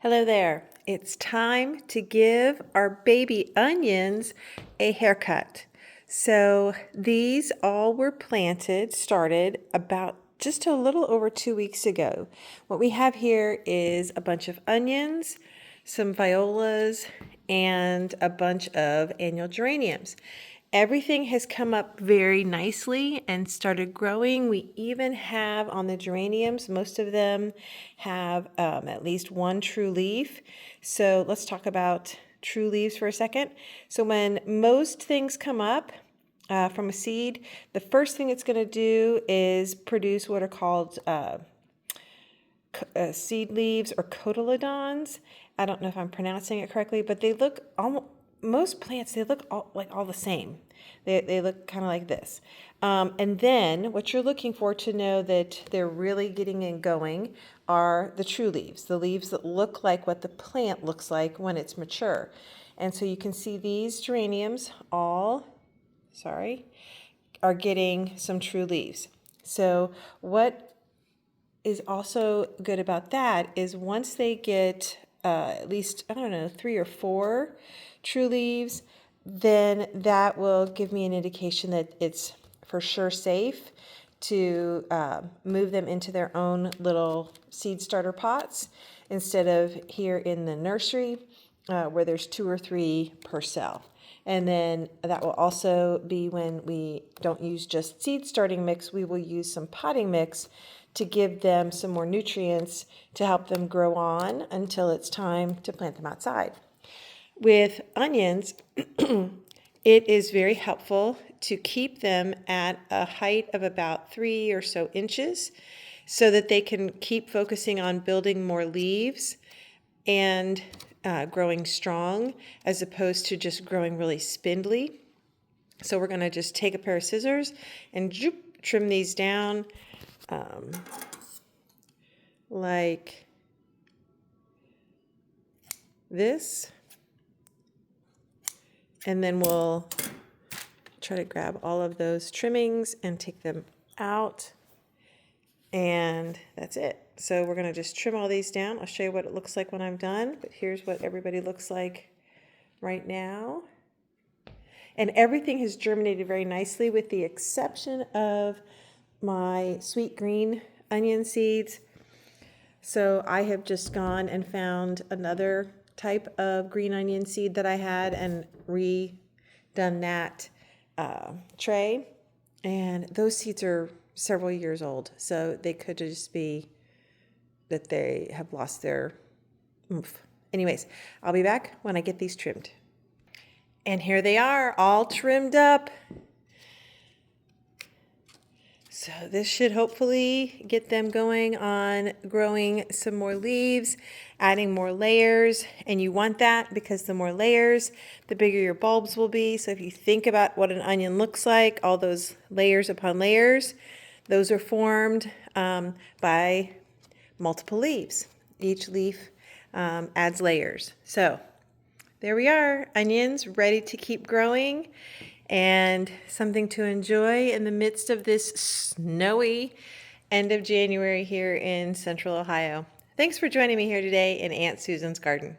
Hello there. It's time to give our baby onions a haircut. So these all were started about just a little over 2 weeks ago. What we have here is a bunch of onions, some violas, and a bunch of annual geraniums. Everything has come up very nicely and started growing. We even have on the geraniums, most of them have at least one true leaf. So let's talk about true leaves for a second. So when most things come up from a seed, the first thing it's going to do is produce what are called seed leaves or cotyledons. I don't know if I'm pronouncing it correctly, but they look almost, most plants, they look all the same. They look kind of like this. And then what you're looking for to know that they're really getting and going are the true leaves, the leaves that look like what the plant looks like when it's mature. And so you can see these geraniums are getting some true leaves. So what is also good about that is once they get at least, 3 or 4 true leaves, then that will give me an indication that it's for sure safe to move them into their own little seed starter pots instead of here in the nursery where there's 2 or 3 per cell. And then that will also be when we don't use just seed starting mix, we will use some potting mix to give them some more nutrients to help them grow on until it's time to plant them outside. With onions, it is very helpful to keep them at a height of about 3 or so inches so that they can keep focusing on building more leaves and growing strong as opposed to just growing really spindly. So we're going to just take a pair of scissors and trim these down like this. And then we'll try to grab all of those trimmings and take them out. And that's it. So we're going to just trim all these down. I'll show you what it looks like when I'm done. But here's what everybody looks like right now. And everything has germinated very nicely with the exception of my sweet green onion seeds. So I have just gone and found another type of green onion seed that I had and redone that tray. And those seeds are several years old, so they could just be that they have lost their oomph. Anyways, I'll be back when I get these trimmed. And here they are, all trimmed up. So this should hopefully get them going on growing some more leaves, adding more layers. And you want that because the more layers, the bigger your bulbs will be. So if you think about what an onion looks like, all those layers upon layers, those are formed by multiple leaves. Each leaf adds layers. So there we are, onions ready to keep growing and something to enjoy in the midst of this snowy end of January here in Central Ohio. Thanks for joining me here today in Aunt Susan's garden.